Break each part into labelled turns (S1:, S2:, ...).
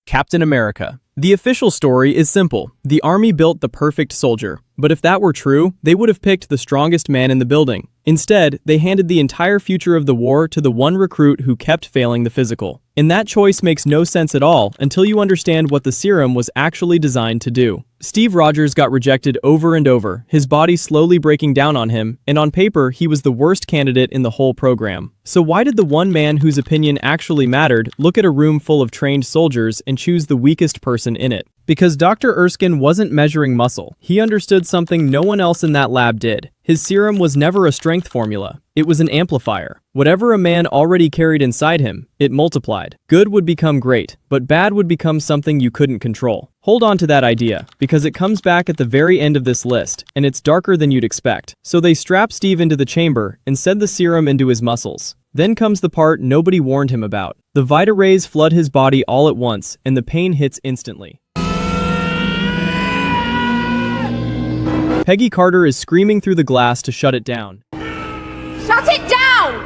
S1: Captain America. The official story is simple. The army built the perfect soldier. But if that were true, they would have picked the strongest man in the building. Instead, they handed the entire future of the war to the one recruit who kept failing the physical. And that choice makes no sense at all until you understand what the serum was actually designed to do. Steve Rogers got rejected over and over, his body slowly breaking down on him, and on paper, he was the worst candidate in the whole program. So why did the one man whose opinion actually mattered look at a room full of trained soldiers and choose the weakest person in it? Because Dr. Erskine wasn't measuring muscle. He understood something no one else in that lab did. His serum was never a strength formula. It was an amplifier. Whatever a man already carried inside him, it multiplied. Good would become great, but bad would become something you couldn't control. Hold on to that idea, because it comes back at the very end of this list, and it's darker than you'd expect. So they strap Steve into the chamber and send the serum into his muscles. Then comes the part nobody warned him about. The Vita rays flood his body all at once, and the pain hits instantly. Peggy Carter is screaming through the glass to shut it down.
S2: Shut it down!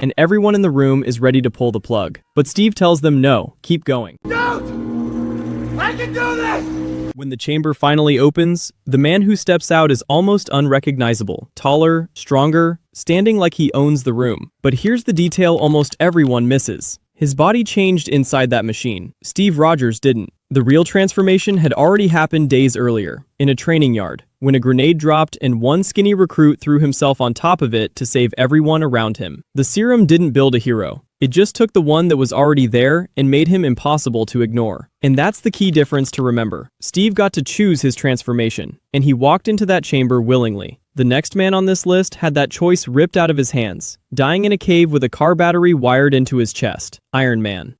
S1: And everyone in the room is ready to pull the plug. But Steve tells them no, keep going.
S3: Don't! I can do this!
S1: When the chamber finally opens, the man who steps out is almost unrecognizable. Taller, stronger, standing like he owns the room. But here's the detail almost everyone misses. His body changed inside that machine. Steve Rogers didn't. The real transformation had already happened days earlier, in a training yard, when a grenade dropped and one skinny recruit threw himself on top of it to save everyone around him. The serum didn't build a hero. It just took the one that was already there and made him impossible to ignore. And that's the key difference to remember. Steve got to choose his transformation, and he walked into that chamber willingly. The next man on this list had that choice ripped out of his hands, dying in a cave with a car battery wired into his chest. Iron Man.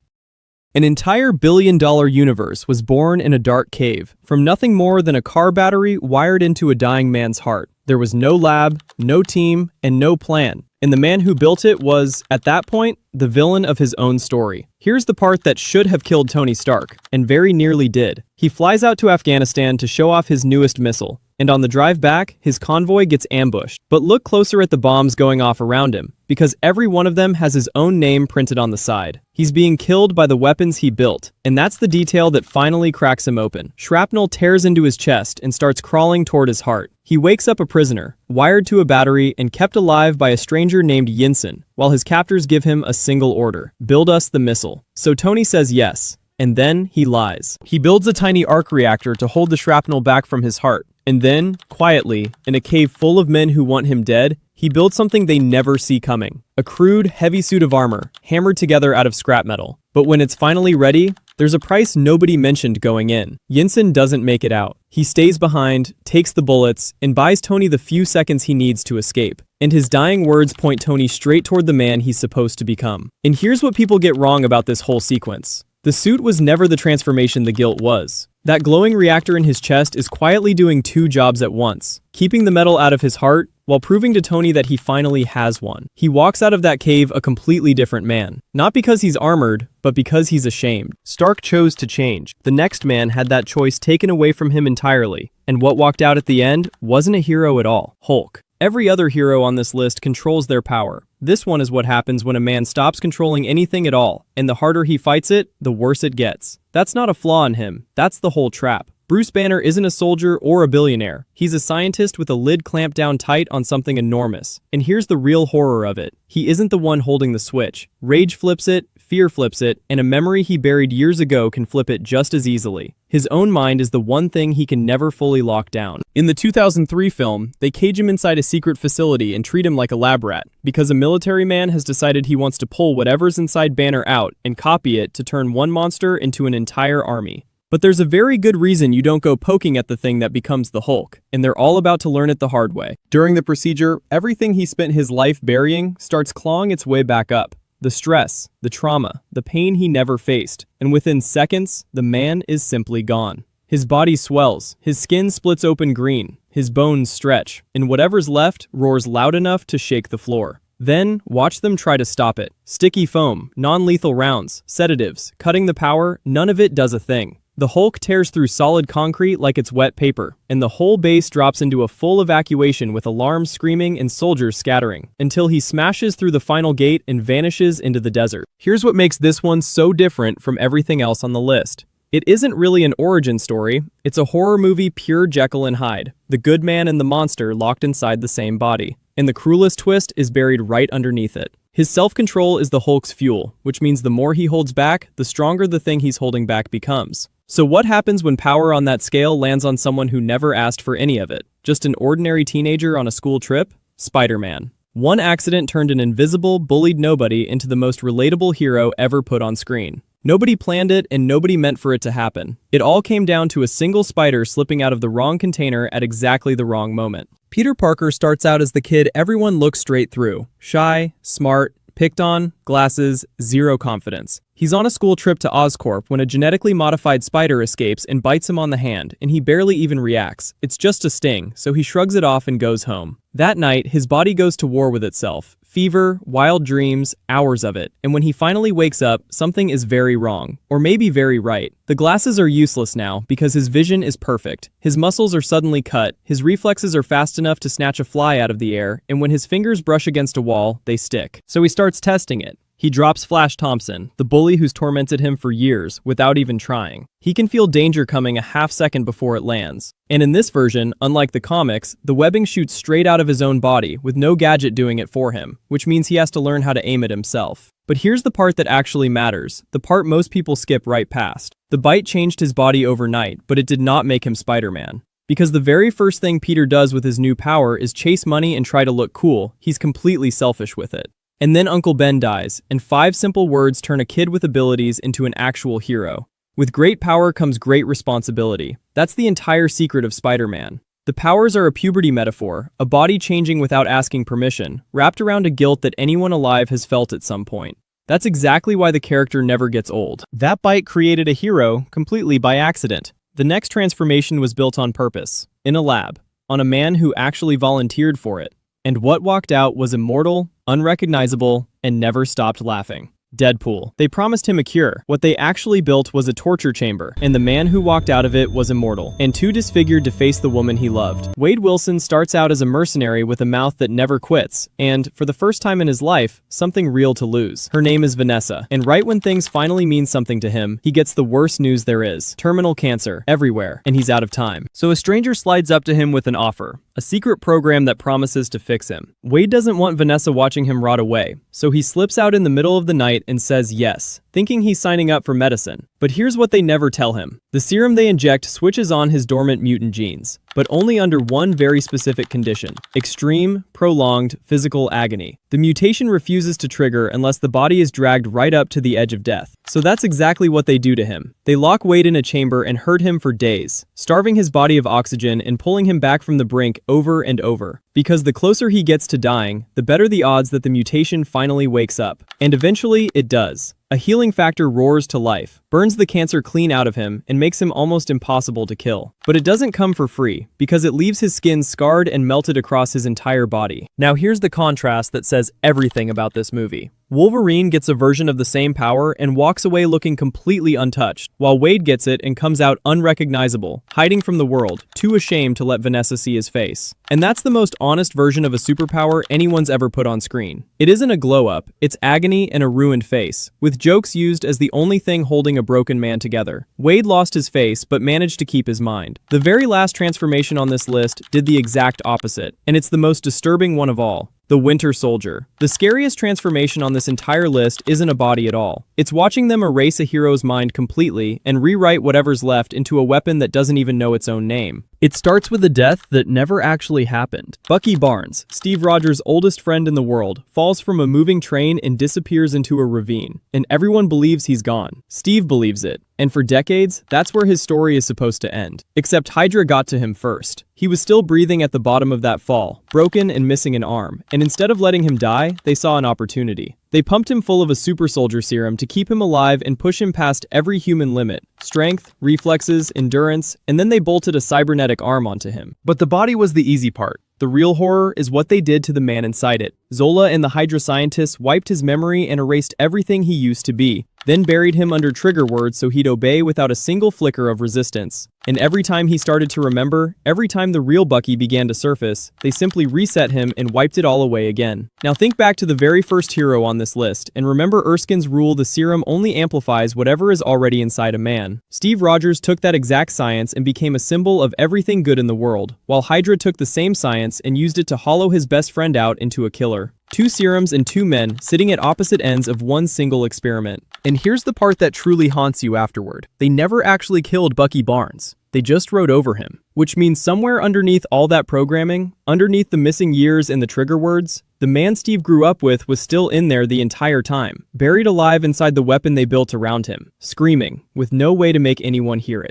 S1: An entire billion-dollar universe was born in a dark cave, from nothing more than a car battery wired into a dying man's heart. There was no lab, no team, and no plan. And the man who built it was, at that point, the villain of his own story. Here's the part that should have killed Tony Stark, and very nearly did. He flies out to Afghanistan to show off his newest missile, and on the drive back, his convoy gets ambushed. But look closer at the bombs going off around him, because every one of them has his own name printed on the side. He's being killed by the weapons he built, and that's the detail that finally cracks him open. Shrapnel tears into his chest and starts crawling toward his heart. He wakes up a prisoner, wired to a battery and kept alive by a stranger named Yinsen, while his captors give him a single order: build us the missile. So Tony says yes, and then he lies. He builds a tiny arc reactor to hold the shrapnel back from his heart. And then, quietly, in a cave full of men who want him dead, he builds something they never see coming. A crude, heavy suit of armor, hammered together out of scrap metal. But when it's finally ready, there's a price nobody mentioned going in. Yinsen doesn't make it out. He stays behind, takes the bullets, and buys Tony the few seconds he needs to escape. And his dying words point Tony straight toward the man he's supposed to become. And here's what people get wrong about this whole sequence. The suit was never the transformation the guilt was. That glowing reactor in his chest is quietly doing two jobs at once, keeping the metal out of his heart while proving to Tony that he finally has one. He walks out of that cave a completely different man. Not because he's armored, but because he's ashamed. Stark chose to change. The next man had that choice taken away from him entirely, and what walked out at the end wasn't a hero at all. Hulk. Every other hero on this list controls their power. This one is what happens when a man stops controlling anything at all, and the harder he fights it, the worse it gets. That's not a flaw in him, that's the whole trap. Bruce Banner isn't a soldier or a billionaire. He's a scientist with a lid clamped down tight on something enormous. And here's the real horror of it. He isn't the one holding the switch. Rage flips it, fear flips it, and a memory he buried years ago can flip it just as easily. His own mind is the one thing he can never fully lock down. In the 2003 film, they cage him inside a secret facility and treat him like a lab rat, because a military man has decided he wants to pull whatever's inside Banner out and copy it to turn one monster into an entire army. But there's a very good reason you don't go poking at the thing that becomes the Hulk, and they're all about to learn it the hard way. During the procedure, everything he spent his life burying starts clawing its way back up. The stress, the trauma, the pain he never faced, and within seconds, the man is simply gone. His body swells, his skin splits open green, his bones stretch, and whatever's left roars loud enough to shake the floor. Then, watch them try to stop it. Sticky foam, non-lethal rounds, sedatives, cutting the power, none of it does a thing. The Hulk tears through solid concrete like it's wet paper, and the whole base drops into a full evacuation with alarms screaming and soldiers scattering, until he smashes through the final gate and vanishes into the desert. Here's what makes this one so different from everything else on the list. It isn't really an origin story, it's a horror movie pure Jekyll and Hyde, the good man and the monster locked inside the same body. And the cruelest twist is buried right underneath it. His self-control is the Hulk's fuel, which means the more he holds back, the stronger the thing he's holding back becomes. So what happens when power on that scale lands on someone who never asked for any of it? Just an ordinary teenager on a school trip? Spider-Man. One accident turned an invisible, bullied nobody into the most relatable hero ever put on screen. Nobody planned it and nobody meant for it to happen. It all came down to a single spider slipping out of the wrong container at exactly the wrong moment. Peter Parker starts out as the kid everyone looks straight through. Shy, smart, picked on, glasses, zero confidence. He's on a school trip to Oscorp when a genetically modified spider escapes and bites him on the hand, and he barely even reacts. It's just a sting, so he shrugs it off and goes home. That night, his body goes to war with itself. Fever, wild dreams, hours of it. And when he finally wakes up, something is very wrong. Or maybe very right. The glasses are useless now because his vision is perfect. His muscles are suddenly cut, his reflexes are fast enough to snatch a fly out of the air, and when his fingers brush against a wall, they stick. So he starts testing it. He drops Flash Thompson, the bully who's tormented him for years, without even trying. He can feel danger coming a half second before it lands. And in this version, unlike the comics, the webbing shoots straight out of his own body, with no gadget doing it for him, which means he has to learn how to aim it himself. But here's the part that actually matters, the part most people skip right past. The bite changed his body overnight, but it did not make him Spider-Man. Because the very first thing Peter does with his new power is chase money and try to look cool, he's completely selfish with it. And then Uncle Ben dies, and 5 simple words turn a kid with abilities into an actual hero. With great power comes great responsibility. That's the entire secret of Spider-Man. The powers are a puberty metaphor, a body changing without asking permission, wrapped around a guilt that anyone alive has felt at some point. That's exactly why the character never gets old. That bite created a hero completely by accident. The next transformation was built on purpose, in a lab, on a man who actually volunteered for it. And what walked out was immortal, unrecognizable, and never stopped laughing. Deadpool. They promised him a cure. What they actually built was a torture chamber, and the man who walked out of it was immortal, and too disfigured to face the woman he loved. Wade Wilson starts out as a mercenary with a mouth that never quits, and, for the first time in his life, something real to lose. Her name is Vanessa, and right when things finally mean something to him, he gets the worst news there is. Terminal cancer, everywhere, and he's out of time. So a stranger slides up to him with an offer. A secret program that promises to fix him. Wade doesn't want Vanessa watching him rot away, so he slips out in the middle of the night and says yes, thinking he's signing up for medicine. But here's what they never tell him. The serum they inject switches on his dormant mutant genes, but only under one very specific condition: extreme, prolonged, physical agony. The mutation refuses to trigger unless the body is dragged right up to the edge of death. So that's exactly what they do to him. They lock Wade in a chamber and hurt him for days, starving his body of oxygen and pulling him back from the brink over and over. Because the closer he gets to dying, the better the odds that the mutation finally wakes up. And eventually, it does. A healing factor roars to life, burns the cancer clean out of him, and makes him almost impossible to kill. But it doesn't come for free, because it leaves his skin scarred and melted across his entire body. Now here's the contrast that says everything about this movie. Wolverine gets a version of the same power and walks away looking completely untouched, while Wade gets it and comes out unrecognizable, hiding from the world, too ashamed to let Vanessa see his face. And that's the most honest version of a superpower anyone's ever put on screen. It isn't a glow-up, it's agony and a ruined face, with jokes used as the only thing holding a broken man together. Wade lost his face, but managed to keep his mind. The very last transformation on this list did the exact opposite, and it's the most disturbing one of all. The Winter Soldier. The scariest transformation on this entire list isn't a body at all. It's watching them erase a hero's mind completely and rewrite whatever's left into a weapon that doesn't even know its own name. It starts with a death that never actually happened. Bucky Barnes, Steve Rogers' oldest friend in the world, falls from a moving train and disappears into a ravine. And everyone believes he's gone. Steve believes it. And for decades, that's where his story is supposed to end. Except Hydra got to him first. He was still breathing at the bottom of that fall, broken and missing an arm, and instead of letting him die, they saw an opportunity. They pumped him full of a super soldier serum to keep him alive and push him past every human limit: strength, reflexes, endurance, and then they bolted a cybernetic arm onto him. But the body was the easy part. The real horror is what they did to the man inside it. Zola and the Hydra scientists wiped his memory and erased everything he used to be, then buried him under trigger words so he'd obey without a single flicker of resistance. And every time he started to remember, every time the real Bucky began to surface, they simply reset him and wiped it all away again. Now think back to the very first hero on this list, and remember Erskine's rule: the serum only amplifies whatever is already inside a man. Steve Rogers took that exact science and became a symbol of everything good in the world, while Hydra took the same science and used it to hollow his best friend out into a killer. Two serums and two men sitting at opposite ends of one single experiment. And here's the part that truly haunts you afterward. They never actually killed Bucky Barnes. They just rode over him. Which means somewhere underneath all that programming, underneath the missing years and the trigger words, the man Steve grew up with was still in there the entire time, buried alive inside the weapon they built around him, screaming, with no way to make anyone hear it.